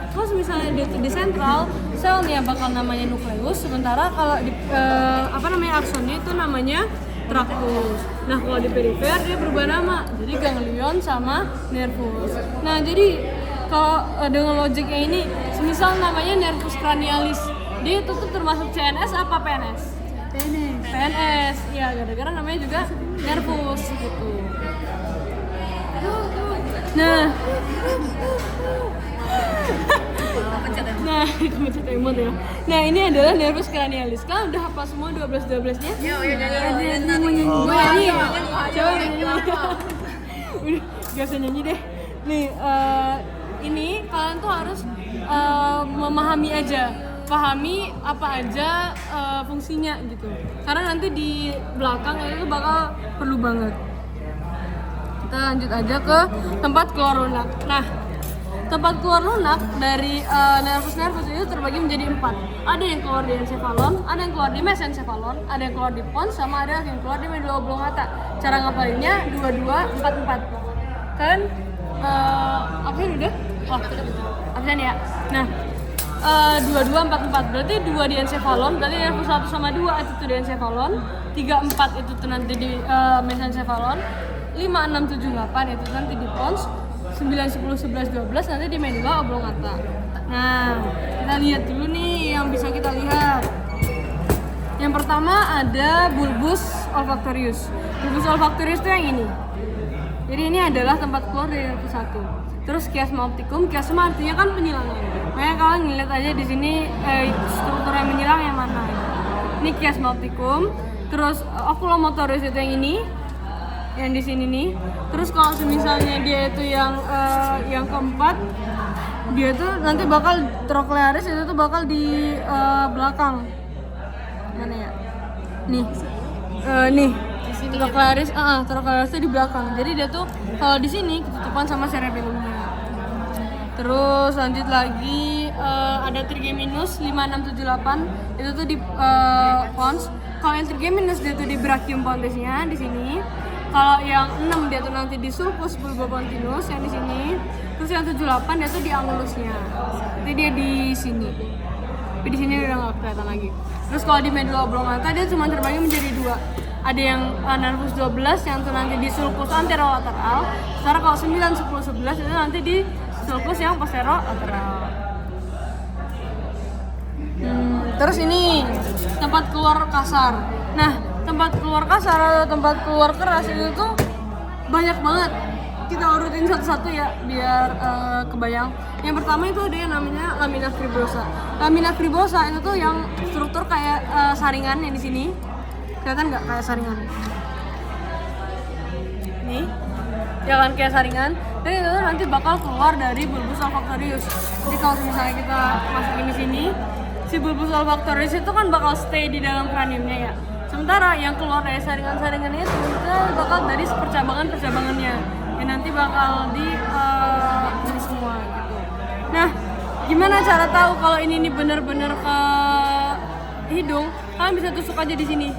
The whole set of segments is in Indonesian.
Kalau misalnya dia tuh di sentral, selnya bakal namanya nukleus, sementara kalau di aksonnya itu namanya tractus. Nah, kalau di perifer dia berubah nama, jadi ganglion sama nervus. Nah, jadi kalau dengan logiknya ini, semisal namanya nervus cranialis, dia itu tuh termasuk CNS apa PNS? PNS, ya gara-gara namanya juga nervus gitu. Nah, kemencet emot ya. Nah, ini adalah nervus cranialis. Kalian udah hafal semua 12-12-nya? Ya, Ada nyanyi. Gue nyanyi. Coba nyanyi. Udah, gak usah nyanyi deh. Nih, ini kalian tuh harus memahami aja. Pahami apa aja fungsinya gitu. Karena nanti di belakang itu bakal perlu banget. Kita lanjut aja ke tempat keluar lunak. Nah, tempat keluar lunak dari nervus itu terbagi menjadi 4. Ada yang keluar di encephalon, ada yang keluar di mesencephalon, ada yang keluar di pons, sama ada yang keluar di medula oblongata. Cara ngapalinnya 22, 44. Kan absen udah? Oh, absen ya. Nah, 22, 44 berarti 2 di encephalon, berarti nervus 1 sama 2 itu tuh di encephalon, 3, 4 itu tuh nanti di mesencephalon, 5, 6, 7, 8 itu nanti di pons, 9, 10, 11, 12 nanti di medula oblongata. Nah, kita lihat dulu nih yang bisa kita lihat. Yang pertama ada bulbus olfactorius. Bulbus olfactorius itu yang ini. Jadi ini adalah tempat keluar dari nervus 1. Terus chiasma opticum, chiasma artinya kan penyilangan. Makanya kalian ngeliat aja di sini struktur yang menyilang yang mana. Ini chiasma opticum. Terus oculomotorius itu yang ini. Yang di sini nih. Terus kalau misalnya dia itu yang keempat, dia tuh nanti bakal trochlearis itu tuh bakal di belakang. Mana ya? Nih. Nih. Trochlearis, trochlearis itu di belakang. Jadi dia tuh kalau di sini ketutupan sama cerebellumnya. Terus lanjut lagi ada trigeminus 5, 6, 7, 8 itu tuh di pons. Kalau yang trigeminus dia tuh di brachium pontisnya di sini. Kalau yang 6 dia tuh nanti di sulcus bulbopontinus yang di sini. Terus yang 7, 8 dia tuh di angulusnya. Jadi dia di sini. Tapi di sini udah nggak kelihatan lagi. Terus kalau di medula oblongata dia cuma terbagi menjadi 2. Ada yang nervus 12 yang tuh nanti di sulcus anterolateral. Sementara kalau 9, 10, 11 itu nanti di sulcus yang posterolateral. Terus ini tempat keluar kasar. Nah, tempat keluar kasar atau tempat keluar keras itu tuh banyak banget. Kita urutin satu-satu ya biar kebayang. Yang pertama itu ada yang namanya lamina fibrosa. Lamina fibrosa itu tuh yang struktur kayak saringan yang di sini. Kelihatan nggak kayak saringan? Nih, ya kan kayak saringan. Dan itu tuh nanti bakal keluar dari bulbus olfactorius. Jadi kalau misalnya kita masukin di sini, si bulbus olfactorius itu kan bakal stay di dalam kraniumnya ya. Sementara yang keluar dari saringan-saringan itu bakal dari percabangan-percabangannya yang nanti bakal di semua gitu. Nah, gimana cara tahu kalau ini benar-benar ke hidung? Kalian bisa tusuk aja di sini.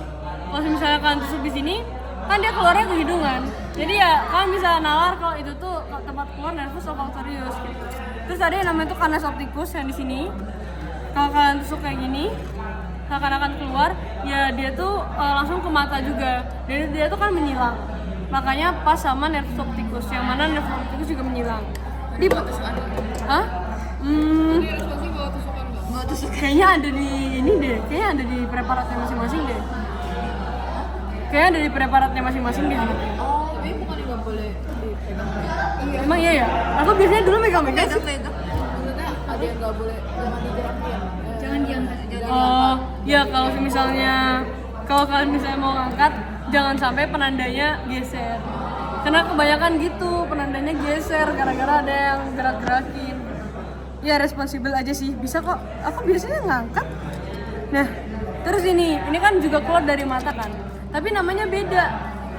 Kalau misalnya kalian tusuk di sini, kan dia keluarnya ke hidungan. Jadi ya kalian bisa nalar kalau itu tuh tempat keluar nervus olfactorius gitu. Terus ada yang namanya tuh canus opticus yang di sini. Kalau kalian tusuk kayak gini, akan keluar, ya dia tuh langsung ke mata juga. Dan dia tuh kan menyilang. Makanya pas sama nervus opticus, yang mana nervus opticus juga menyilang. Di hah? Kayaknya ada di ini deh. Kayaknya ada di preparatnya masing-masing deh. Kayaknya ada di preparatnya masing-masing deh. Oh, tapi bukan nggak boleh dipegang. Iya. Emang iya ya? Aku biasanya dulu megang-megang sih. Maksudnya ada yang nggak boleh, jangan digerakin. Jangan diangkat. Oh, ya kalau kalian misalnya mau ngangkat, jangan sampai penandanya geser. Karena kebanyakan gitu, penandanya geser gara-gara ada yang gerak-gerakin. Ya responsibel aja sih, bisa kok. Aku biasanya ngangkat. Nah, terus ini kan juga keluar dari mata kan. Tapi namanya beda.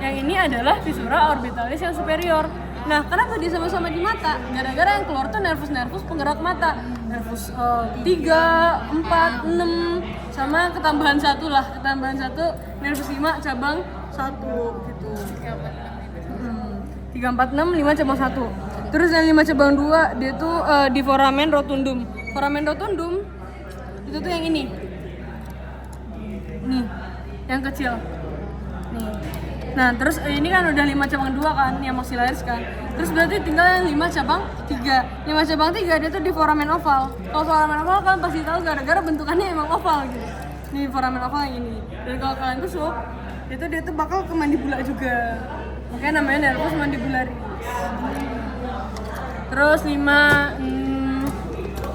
Yang ini adalah visura orbitalis yang superior. Nah, kenapa dia sama-sama di mata? Gara-gara yang keluar tuh nervus-nervus penggerak mata. Nervus 3, 4, 6 sama ketambahan 1 lah. Ketambahan 1 nervus 5 cabang 1 gitu. 3, 4, 6, 5 cabang 1. Terus yang 5 cabang 2 dia tuh di foramen rotundum. Foramen rotundum itu tuh yang ini. Nih, yang kecil. Nih. Nah, terus ini kan udah 5 cabang 2 kan, yang maxillaris kan. Terus berarti tinggal yang 5 cabang 3. 5 cabang 3 dia tuh di foramen oval. Kalau foramen oval kan pasti tahu gara-gara bentukannya emang oval gitu. Nih foramen oval yang ini. Dan kalau kalian tusuk, dia tuh bakal ke mandibula juga. Makanya namanya nervus mandibularis. Terus 5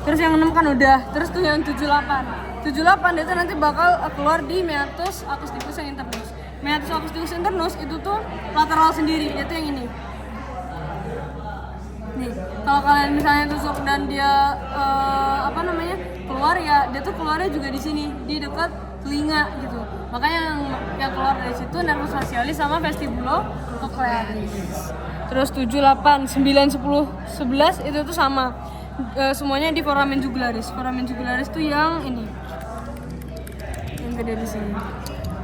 terus yang 6 kan udah. Terus tuh yang 78 dia tuh nanti bakal keluar di meatus acousticus yang internus. Meatus acousticus internus itu tuh lateral sendiri, itu yang ini. Nih, kalau kalian misalnya tusuk dan dia keluar ya, dia tuh keluarnya juga di sini, di dekat telinga gitu. Makanya yang keluar dari situ nervus facialis sama vestibulocochlearis. Terus 7, 8, 9, 10, 11 itu tuh sama. Semuanya di foramen jugularis. Foramen jugularis tuh yang ini. Yang gede di sini.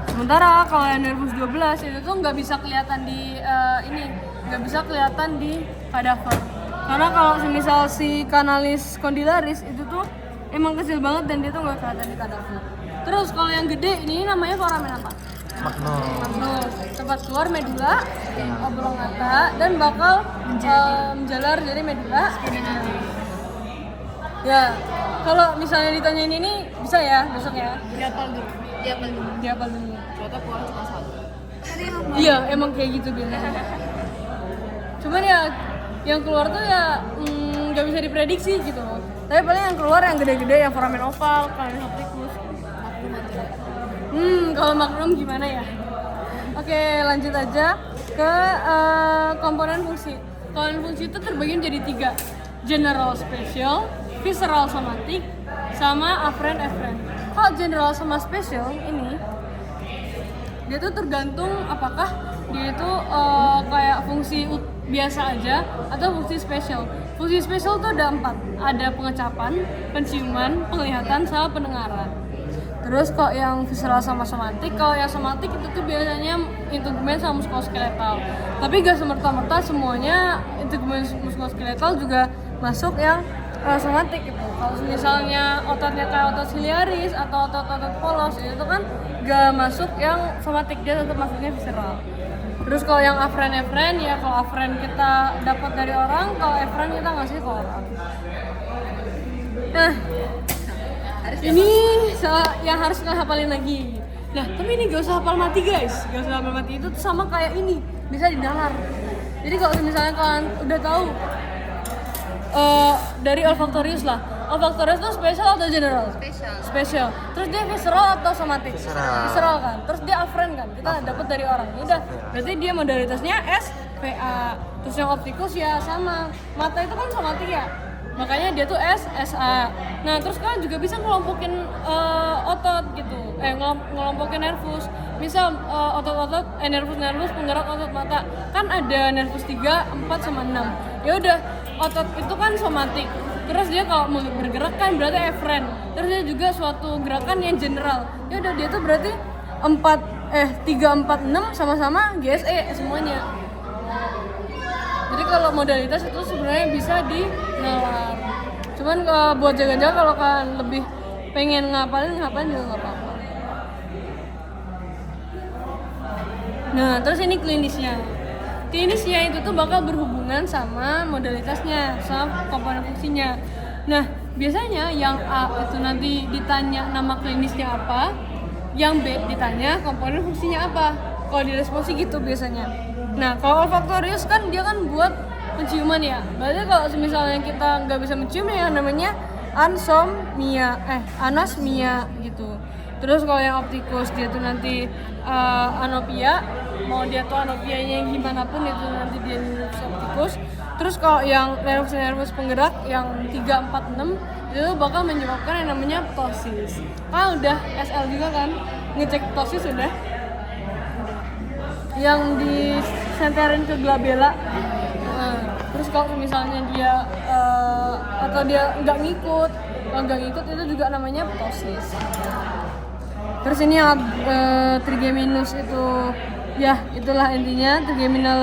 Sementara kalau yang nervus 12 itu tuh nggak bisa kelihatan di nggak bisa kelihatan di kadaver. Karena kalau semisal si canalis condylaris itu tuh emang kecil banget dan dia tuh nggak kelihatan di kadaver. Terus kalau yang gede ini namanya foramen apa? Magnus. Tempat keluar medula oblongata dan bakal menjalar dari medula. Ya, kalau misalnya ditanyain ini bisa ya besok ya. Dihafal dulu. Ternyata keluar cuma 1. Iya, emang kayak gitu biasanya. Cuman ya yang keluar tuh ya nggak bisa diprediksi gitu. Tapi paling yang keluar yang gede-gede, yang foramen oval, canalis opticus. Kalau magnum gimana ya? Oke, lanjut aja ke komponen fungsi. Komponen fungsi itu terbagi menjadi 3. General, spesial, visceral, somatic, sama afferent, efferent. Kalau general sama spesial ini dia tuh tergantung apakah dia itu kayak fungsi biasa aja atau fungsi spesial. Fungsi spesial tuh ada 4. Ada pengecapan, penciuman, penglihatan, sama pendengaran. Terus kok yang visceral sama somatik, kalau yang somatik itu tuh biasanya integumen sama muskuloskeletal. Tapi gak semerta-merta semuanya integumen muskuloskeletal juga masuk yang somatik gitu. Kalau misalnya ototnya kayak otot ciliaris atau otot-otot polos itu kan gak masuk yang somatik, dia tetap masuknya visceral. Terus kalau yang afferent ya kalau afferent kita dapat dari orang, kalau efferent kita ngasih ke orang. Nah, ini yang harus kita hafalin lagi. Nah, tapi ini gak usah hafal mati guys. Gak usah hafal mati, itu tuh sama kayak ini, bisa dinalar. Jadi kalau misalnya kalian udah tahu dari olfactorius lah. Olfactorius itu spesial atau general? Spesial. Terus dia visceral atau somatik? Visceral kan. Terus dia afferent kan. Kita dapat dari orang. Udah. Berarti dia modalitasnya SPA. Terus yang optikus ya sama. Mata itu kan somatik ya. Makanya dia tuh SA. Nah, terus kalian juga bisa ngelompokin otot gitu. Ngelompokin nervus. Misal otot-otot nervus penggerak otot mata. Kan ada nervus 3, 4 sama 6. Ya udah, otot itu kan somatik. Terus dia kalau mau bergerak kan berarti efferent. Terus dia juga suatu gerakan yang general. Ya udah, dia tuh berarti 3, 4, 6 sama-sama GSE semuanya. Jadi kalau modalitas itu sebenarnya bisa dinalar. Cuman buat jaga-jaga kalau kalian lebih pengen ngapalin juga nggak apa-apa. Nah, terus ini klinisnya. Klinisnya itu tuh bakal berhubungan sama modalitasnya, sama komponen fungsinya. Nah, biasanya yang A itu nanti ditanya nama klinisnya apa, yang B ditanya komponen fungsinya apa. Kalau di responsi gitu biasanya. Nah, kalau olfactorius kan dia kan buat penciuman ya. Berarti kalau misalnya kita nggak bisa mencium ya namanya anosmia gitu. Terus kalau yang optikus dia tuh nanti anopia, mau dia tuh anopianya yang gimana pun itu nanti dia nervus optikus. Terus kalau yang nervus penggerak yang 3, 4, 6 itu bakal menyebabkan yang namanya ptosis. Udah SL juga kan, ngecek ptosis sudah. Yang disenterin ke glabella. Terus kalau misalnya dia atau dia nggak ngikut itu juga namanya ptosis. Terus ini yang trigeminus itu ya itulah intinya trigeminal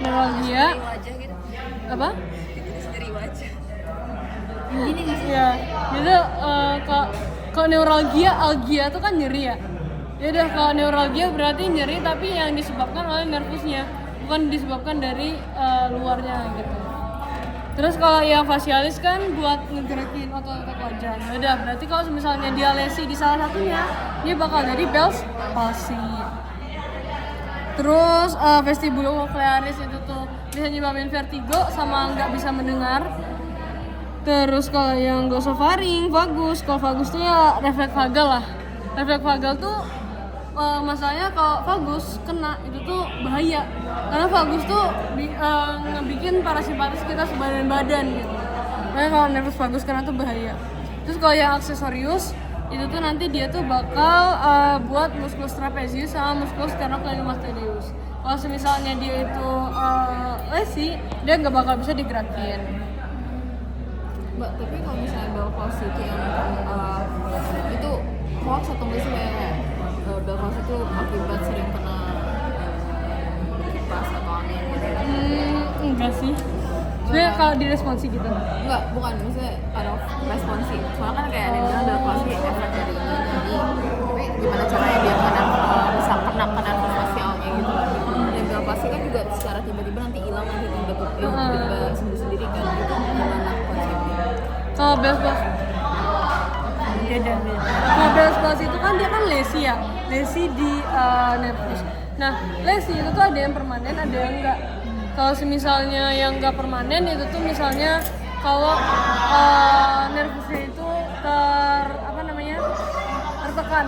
neuralgia. apa? Dari wajah. Gini nggak sih? Ya, jadi kalau neuralgia, algia tuh kan nyeri ya. Ya udah, kalau neuralgia berarti nyeri tapi yang disebabkan oleh nervusnya, bukan disebabkan dari luarnya gitu. Terus kalau yang facialis kan buat ngegerakin otot-otot wajah. Ya udah, berarti kalau misalnya dia lesi di salah satunya, dia bakal jadi Bell's palsy. Terus vestibulocochlearis itu tuh bisa nyebabin vertigo sama nggak bisa mendengar. Terus kalau yang glossofaring, vagus, kalau vagus tuh ya refleks vagal lah. Refleks vagal tuh masalahnya kalau vagus kena itu tuh bahaya. Karena vagus tuh ngebikin parasimpatis kita sebadan-badan gitu. Makanya kalau nervus vagus kena tuh bahaya. Terus kalau yang aksesorius itu tuh nanti dia tuh bakal buat musculus trapezius sama musculus sternocleidomastoideus. Kalau misalnya dia itu lesi, dia nggak bakal bisa digerakin. Mbak, tapi kalau misalnya Bell's palsy itu yang itu hoax atau nggak sih kayak Bell's palsy itu akibat sering kena kipas atau angin gitu? Enggak sih. Sebenarnya kalau diresponsi gitu. Enggak, bukan, maksudnya out of responsi. Soalnya kan kayak ada yang bilang Bell's palsy efek dari ini, tapi gimana caranya dia bisa kena facialnya gitu. Dan Bell's palsy kan juga secara tiba-tiba nanti hilang, nanti tiba-tiba sembuh sendiri kan, itu gimana konsepnya? Kalau Bell's palsy beda. Kalau Bell's palsy itu kan dia kan lesi ya, lesi di nervus. Nah, lesi itu tuh ada yang permanen, ada yang enggak. Kalau misalnya yang enggak permanen itu tuh misalnya kalau nervusnya itu tertekan